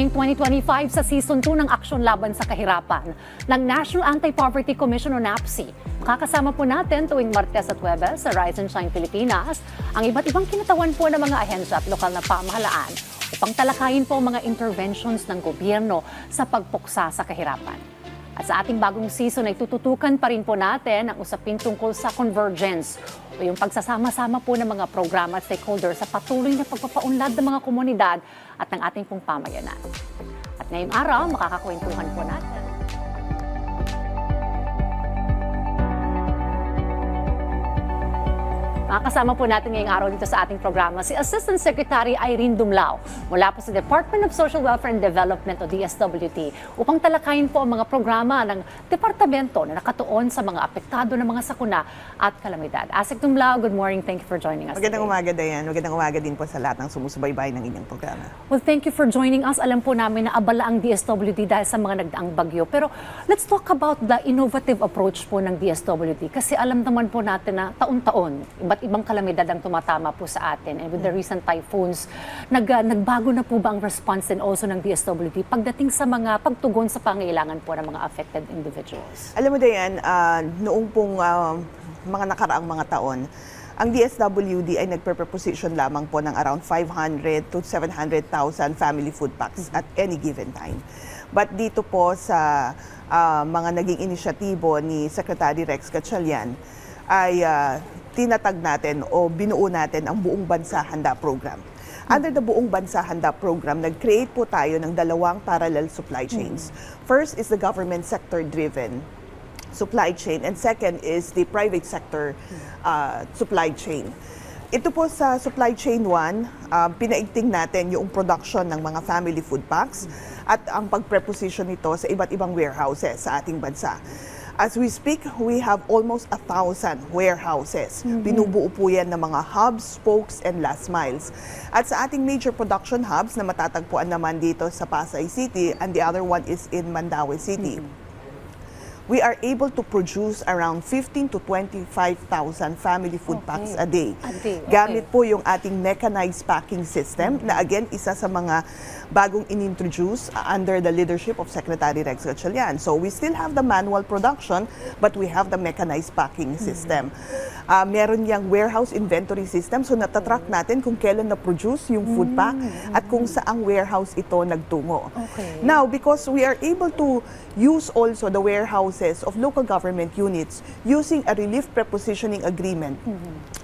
ngayong 2025 sa Season 2 ng Aksyon Laban sa Kahirapan ng National Anti-Poverty Commission o NAPC. Makakasama po natin tuwing Martes at Huwebes sa Rise and Shine Pilipinas ang iba't ibang kinatawan po ng mga ahensya at lokal na pamahalaan upang talakayin po ang mga interventions ng gobyerno sa pagpuksa sa kahirapan. At sa ating bagong season ay tututukan pa rin po natin ang usapin tungkol sa convergence o yung pagsasama-sama po ng mga programa at stakeholders sa patuloy na pagpapaunlad ng mga komunidad at ng ating pong pamayanan. At ngayong araw, makakakwentuhan po natin. Makakasama po natin ngayong araw dito sa ating programa si Assistant Secretary Irene Dumlao mula po sa Department of Social Welfare and Development o DSWD upang talakayin po ang mga programa ng departamento na nakatuon sa mga apektado ng mga sakuna at kalamidad. Asik Dumlao, good morning. Thank you for joining us Magandang today. umaga, Dayan. Magandang umaga din po sa lahat ng sumusubaybay ng inyong programa. Well, thank you for joining us. Alam po namin na abala ang DSWD dahil sa mga nagdaang bagyo. Pero let's talk about the innovative approach po ng DSWD. Kasi alam naman po natin na taon-taon, iba't ibang kalamidad ang tumatama po sa atin. And with the recent typhoons, nagbago na po ba ang response din also ng DSWD pagdating sa mga pagtugon sa pangailangan po ng mga affected individuals? Alam mo, Dayan, noong pong mga nakaraang mga taon, ang DSWD ay nagpe-proposition lamang po ng around 500 to 700,000 family food packs at any given time. But dito po sa mga naging inisyatibo ni Secretary Rex Gatchalian ay tinatag natin o binuo natin ang Buong Bansa Handa Program. Under the Buong Bansa Handa Program, nag-create po tayo ng dalawang parallel supply chains. First is the government sector-driven supply chain and second is the private sector supply chain. Ito po sa supply chain 1, pinaigting natin yung production ng mga family food packs at ang pag-preposition nito sa iba't ibang warehouses sa ating bansa. As we speak, we have almost 1,000 warehouses. Binubuo po yan ng mga hubs, spokes, and last miles. At sa ating major production hubs na matatagpuan naman dito sa Pasay City and the other one is in Mandaue City. We are able to produce around 15 to 25,000 family food packs a day. Gamit po yung ating mechanized packing system na again, isa sa mga bagong inintroduce under the leadership of Secretary Rex Gatchalian. So we still have the manual production but we have the mechanized packing system. Meron yang warehouse inventory system so natatrack natin kung kailan na-produce yung food pack at kung saang warehouse ito nagtungo. Now, because we are able to use also the warehouses of local government units using a relief prepositioning agreement,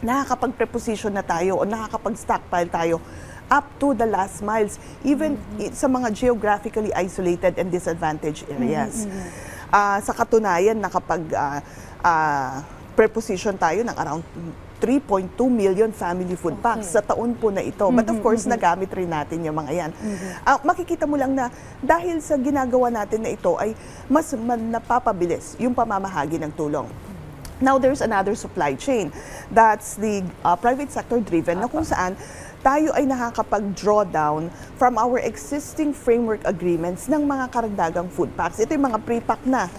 nakakapag-preposition na tayo o nakakapag-stockpile tayo up to the last miles, even sa mga geographically isolated and disadvantaged areas. Sa katunayan, nakapag-preposition tayo ng around 3.2 million family food packs sa taon po na ito. But of course, nagamit rin natin yung mga yan. Makikita mo lang na dahil sa ginagawa natin na ito ay mas napapabilis yung pamamahagi ng tulong. Now, there's another supply chain. That's the private sector driven na kung saan tayo ay nakakapag-draw down from our existing framework agreements ng mga karagdagang food packs. Ito yung mga pre-pack na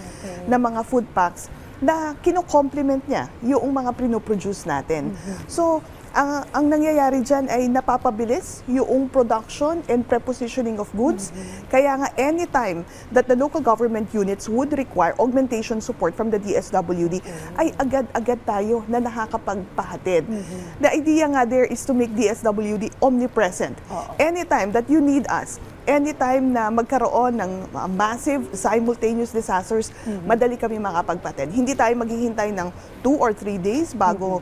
mga food packs na kino-complement niya yung mga pinoproduce natin. So, ang nangyayari dyan ay napapabilis yung production and prepositioning of goods. Kaya nga, anytime that the local government units would require augmentation support from the DSWD, ay agad-agad tayo na nakakapagpahatid. The idea nga there is to make DSWD omnipresent. Anytime that you need us, anytime na magkaroon ng massive simultaneous disasters, madali kami makapagpatid. Hindi tayo maghihintay ng 2 or 3 days bago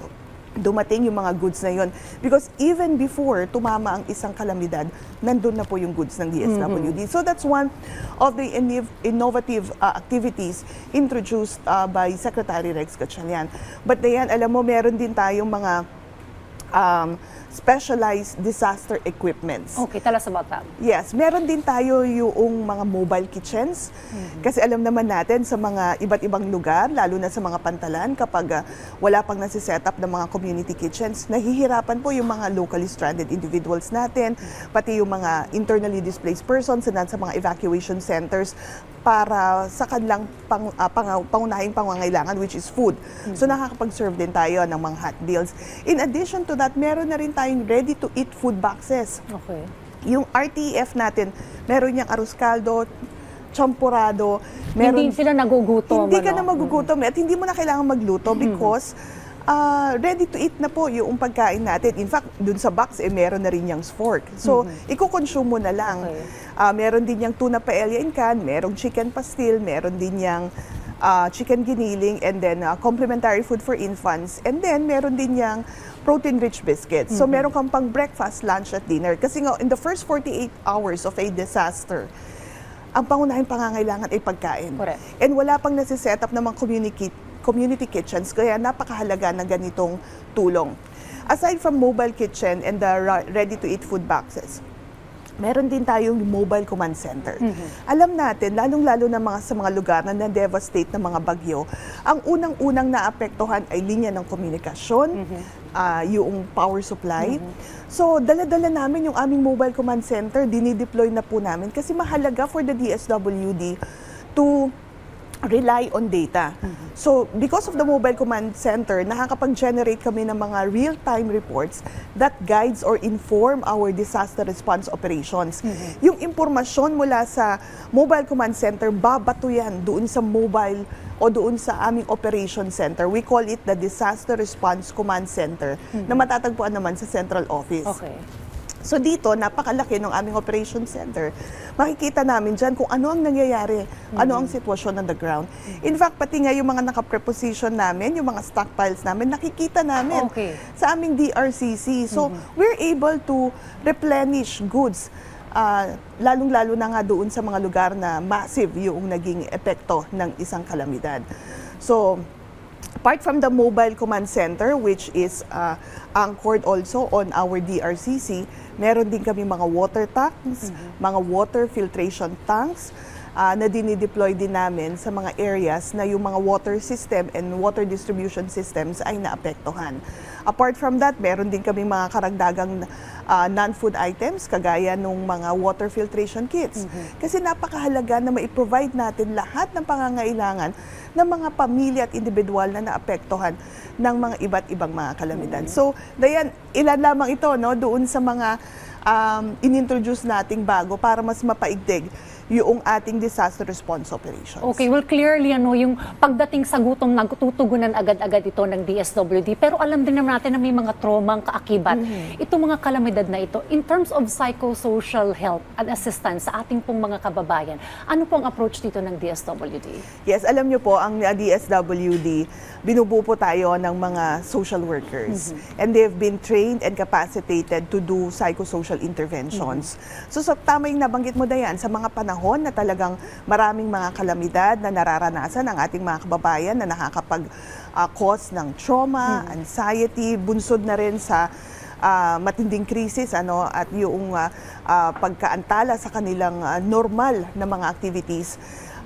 dumating yung mga goods na yon. Because even before tumama ang isang kalamidad, nandun na po yung goods ng DSWD. So that's one of the innovative activities introduced by Secretary Rex Gatchalian. But Dayan, alam mo, meron din tayong mga specialized disaster equipments. Okay, tell us about that. Yes, meron din tayo yung mga mobile kitchens. Kasi alam naman natin sa mga iba't ibang lugar, lalo na sa mga pantalan, kapag wala pang nasi-set up ng mga community kitchens, nahihirapan po yung mga locally stranded individuals natin, pati yung mga internally displaced persons na sa mga evacuation centers para sa kanilang pangunahing pangangailangan, which is food. So nakakapag-serve din tayo ng mga hot deals. In addition to that, meron na rin tayong ready-to-eat food boxes. Okay. Yung RTF natin, meron niyang arroz caldo, champurado, Hindi sila nagugutom. hindi ka na ano? magugutom at hindi mo na kailangan magluto because ready to eat na po yung pagkain natin. In fact, dun sa box, meron na rin yung fork. So, iko-consume mo na lang. Okay. Meron din yung tuna paella in can, merong chicken pastil, meron din yung chicken giniling, and then complimentary food for infants. And then, meron din yung protein-rich biscuits. So, meron kang pang breakfast, lunch, at dinner. Kasi nga, in the first 48 hours of a disaster, ang pangunahing pangangailangan ay pagkain. Correct. And wala pang nasiset up ng mga community kitchens, kaya napakahalaga ng ganitong tulong. Aside from mobile kitchen and the ready-to-eat food boxes, meron din tayong mobile command center. Alam natin, lalong-lalo na sa mga lugar na na-devastate ng mga bagyo, ang unang-unang naapektuhan ay linya ng komunikasyon, yung power supply. So, dala-dala namin yung aming mobile command center, dinideploy na po namin kasi mahalaga for the DSWD to rely on data. So, because of the mobile command center, nakakapag-generate kami ng mga real-time reports that guides or inform our disaster response operations. Yung impormasyon mula sa mobile command center, babato yan doon sa mobile o doon sa aming operation center. We call it the Disaster Response Command Center na matatagpuan naman sa central office. Okay. So dito, napakalaki ng aming operation center. Makikita namin dyan kung ano ang nangyayari, ano ang sitwasyon on the ground. In fact, pati nga yung mga nakapreposition namin, yung mga stockpiles namin, nakikita namin sa aming DRCC. So we're able to replenish goods, lalong-lalo na nga doon sa mga lugar na massive yung naging epekto ng isang kalamidad. So, apart from the mobile command center, which is anchored also on our DRCC, meron din kami mga water tanks, mga water filtration tanks na dinideploy din namin sa mga areas na yung mga water system and water distribution systems ay naapektuhan. Apart from that, meron din kami mga karagdagang non-food items kagaya nung mga water filtration kits. Kasi napakahalaga na ma-provide natin lahat ng pangangailangan ng mga pamilya at individual na naapektuhan ng mga iba't ibang mga kalamidad. So, Dayan, ilan lamang ito doon sa mga inintroduce nating bago para mas mapaigdig yung ating disaster response operations. Okay, well clearly yung pagdating sa gutom nagtutugunan agad-agad ito ng DSWD, pero alam din naman natin na may mga trauma ang kaakibat. Itong mga kalamidad na ito, in terms of psychosocial help and assistance sa ating pong mga kababayan, ano pong approach dito ng DSWD? Yes, alam niyo po, ang DSWD, binubuo po tayo ng mga social workers. And they've been trained and capacitated to do psychosocial interventions. So tama yung nabanggit mo, Dayan, sa mga panahon na talagang maraming mga kalamidad na nararanasan ang ating mga kababayan na nakakapag-cause ng trauma, anxiety, bunsod na rin sa matinding krisis at yung pagkaantala sa kanilang normal na mga activities.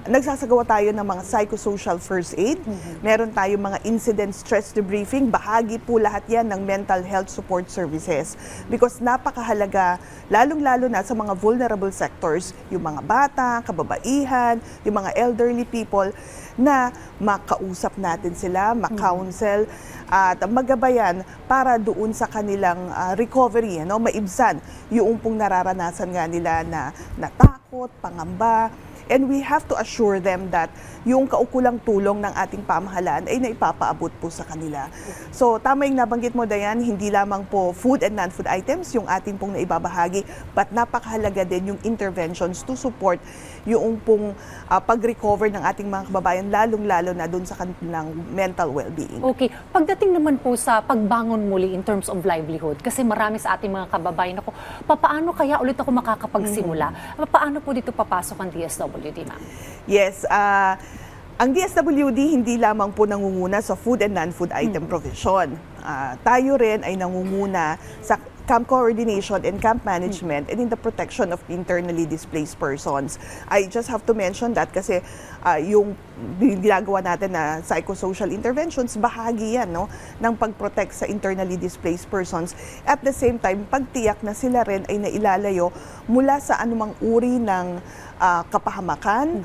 Nagsasagawa tayo ng mga psychosocial first aid. Meron tayong mga incident stress debriefing. Bahagi po lahat yan ng mental health support services. Because napakahalaga, lalong-lalo na sa mga vulnerable sectors, yung mga bata, kababaihan, yung mga elderly people, na makausap natin sila, makounsel, at magabayan para doon sa kanilang recovery, maibsan yung pong nararanasan nga nila na natakot, pangamba. And we have to assure them that yung kaukulang tulong ng ating pamahalaan ay naipapaabot po sa kanila. So tama yung nabanggit mo, Dayan, hindi lamang po food and non-food items yung ating pong naibabahagi, but napakahalaga din yung interventions to support yung pong pag-recover ng ating mga kababayan, lalong-lalo na dun sa kanilang mental well-being. Okay. Pagdating naman po sa pagbangon muli in terms of livelihood, kasi marami sa ating mga kababayan ako, paano kaya ulit ako makakapagsimula? Paano po dito papasok ang DSWD, ma'am? Yes, ang DSWD hindi lamang po nangunguna sa food and non-food item provision. Tayo rin ay nangunguna sa camp coordination and camp management and in the protection of internally displaced persons. I just have to mention that kasi yung ginagawa natin na psychosocial interventions, bahagi yan ng pag-protect sa internally displaced persons. At the same time, pagtiyak na sila rin ay nailalayo mula sa anumang uri ng kapahamakan,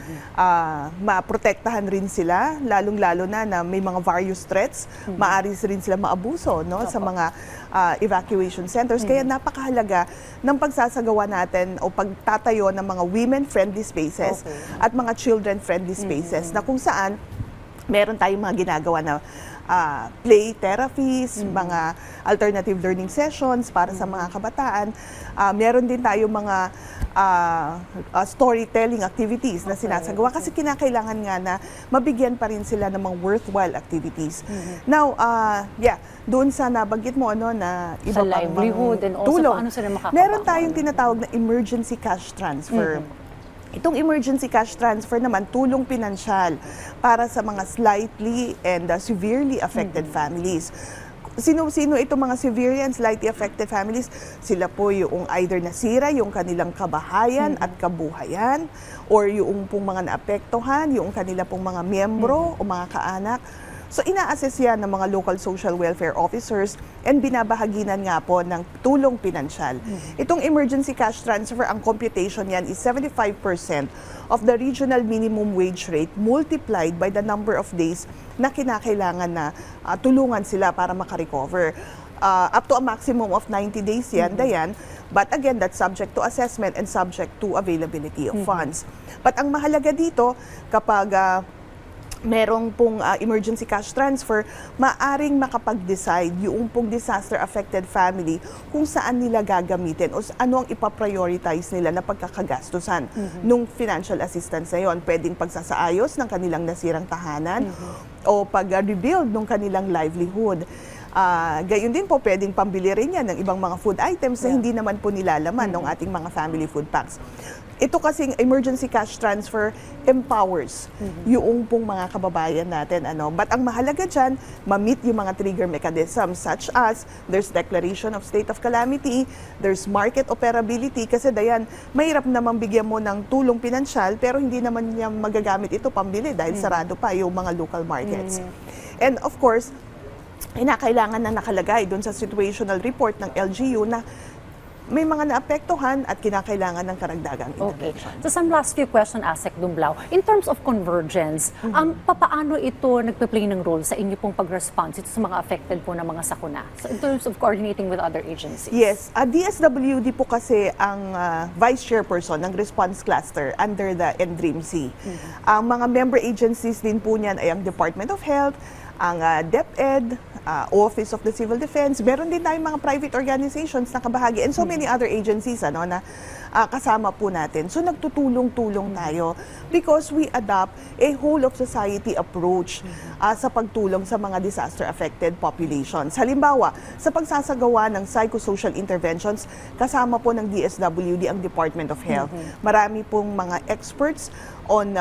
maprotektahan rin sila, lalong-lalo na may mga various threats, maaari rin sila maabuso sa mga evacuation center. centers. Kaya napakahalaga ng pagsasagawa natin o pagtatayo ng mga women-friendly spaces at mga children-friendly spaces na kung saan meron tayong mga ginagawa na play therapies, mga alternative learning sessions para sa mga kabataan. Meron din tayo mga storytelling activities na sinasagawa kasi kinakailangan nga na mabigyan pa rin sila ng mga worthwhile activities. Now, doon sa nabanggit mo na iba Sa pang livelihood and also tulong. paano sila makakabangon. Meron tayong tinatawag na emergency cash transfer. Itong emergency cash transfer naman, tulong pinansyal para sa mga slightly and severely affected families. Sino-sino itong mga severely and slightly affected families? Sila po yung either nasira yung kanilang kabahayan at kabuhayan, or yung pong mga naapektuhan, yung kanila pong mga miyembro o mga kaanak. So ina-assess yan ng mga local social welfare officers and binabahaginan nga po ng tulong pinansyal. Itong emergency cash transfer, ang computation yan is 75% of the regional minimum wage rate multiplied by the number of days na kinakailangan na tulungan sila para makarecover. Up to a maximum of 90 days yan, Dayan. But again, that's subject to assessment and subject to availability of funds. But ang mahalaga dito, kapag merong pong emergency cash transfer, maaring makapag-decide yung pong disaster-affected family kung saan nila gagamitin o ano ang ipaprioritize nila na pagkakagastusan nung financial assistance na yun. Pwedeng pagsasaayos ng kanilang nasirang tahanan o pag-rebuild ng kanilang livelihood. Gayon din po, pwedeng pambili rin yan ng ibang mga food items na hindi naman po nilalaman ng ating mga family food packs. Ito kasing emergency cash transfer empowers yung pong mga kababayan natin. But ang mahalaga dyan, ma-meet yung mga trigger mechanisms such as there's declaration of state of calamity, there's market operability, kasi Dayan, mahirap naman bigyan mo ng tulong pinansyal pero hindi naman niya magagamit ito pambili dahil sarado pa yung mga local markets. And of course, kinakailangan na nakalagay doon sa situational report ng LGU na may mga naapektuhan at kinakailangan ng karagdagang intervention. So some last few question, Asek Dumblao. In terms of convergence, papaano ito nagpe-play ng role sa inyo pong pag-response ito sa mga affected po ng mga sakuna? So in terms of coordinating with other agencies? Yes, DSWD po kasi ang vice chairperson ng response cluster under the NDRIMC. Ang mga member agencies din po niyan ay ang Department of Health, ang DepEd, Office of the Civil Defense, meron din tayong mga private organizations na kabahagi and so many other agencies na kasama po natin. So nagtutulong-tulong tayo because we adopt a whole of society approach sa pagtulong sa mga disaster-affected populations. Halimbawa, sa pagsasagawa ng psychosocial interventions, kasama po ng DSWD ang Department of Health. Marami pong mga experts on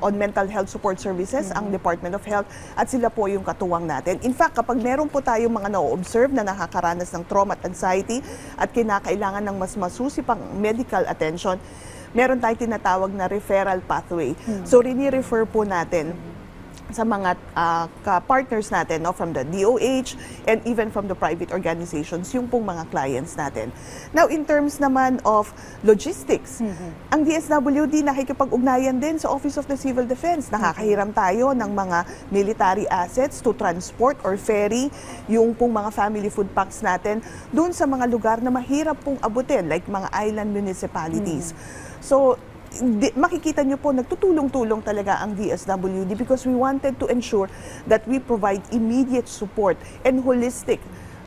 on mental health support services ang Department of Health at sila po yung katuwang natin. In fact, kapag meron po tayong mga na-observe na nakakaranas ng trauma at anxiety at kinakailangan ng mas masusipang medical attention, meron tayong tinatawag na referral pathway. So, rini-refer po natin sa mga partners natin from the DOH and even from the private organizations, yung pong mga clients natin. Now, in terms naman of logistics, ang DSWD nakikipag-ugnayan din sa Office of the Civil Defense. Nakakahiram tayo ng mga military assets to transport or ferry yung pong mga family food packs natin dun sa mga lugar na mahirap pong abutin, like mga island municipalities. So, makikita nyo po, nagtutulong-tulong talaga ang DSWD because we wanted to ensure that we provide immediate support and holistic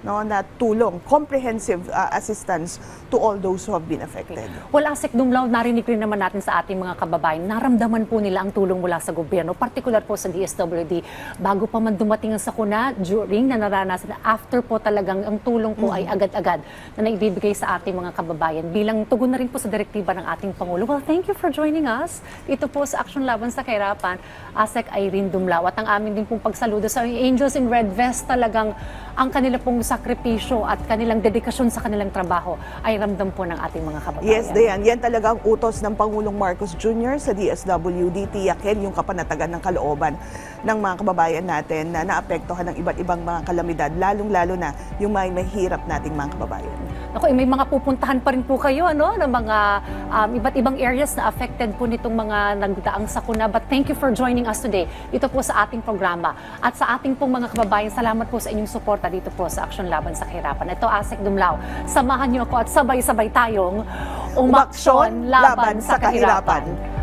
na tulong, comprehensive assistance to all those who have been affected. Well, Asek Dumblao, narinig rin naman natin sa ating mga kababayan, naramdaman po nila ang tulong mula sa gobyerno, particular po sa DSWD, bago pa man dumating ang sakuna, during na naranasan, after po talagang ang tulong po ay agad-agad na naibibigay sa ating mga kababayan bilang tugon na rin po sa direktiba ng ating Pangulo. Well, thank you for joining us dito po sa Aksyon Laban sa Kahirapan, Asek Irene Dumblao, at ang amin din pong pagsaludo sa Angels in Red Vest, talagang ang kanila pong sakripisyo at kanilang dedikasyon sa kanilang trabaho ay ramdam po ng ating mga kababayan. Yes, Dayan. Yan talaga ang utos ng Pangulong Marcos Jr. sa DSWD, tiyakin yung kapanatagan ng kalooban ng mga kababayan natin na naapektuhan ng iba't ibang mga kalamidad, lalong-lalo na yung may mahirap nating mga kababayan. Ako, may mga pupuntahan pa rin po kayo, ano, ng mga iba't ibang areas na affected po nitong mga nagdaang sakuna. But thank you for joining us today dito po sa ating programa. At sa ating pong mga kababayan, salamat po sa inyong suporta dito po sa Aksyon Laban sa Kahirapan. Ito, Asek Dumlao. Samahan niyo ako at sabay-sabay tayong umaksyon laban sa kahirapan.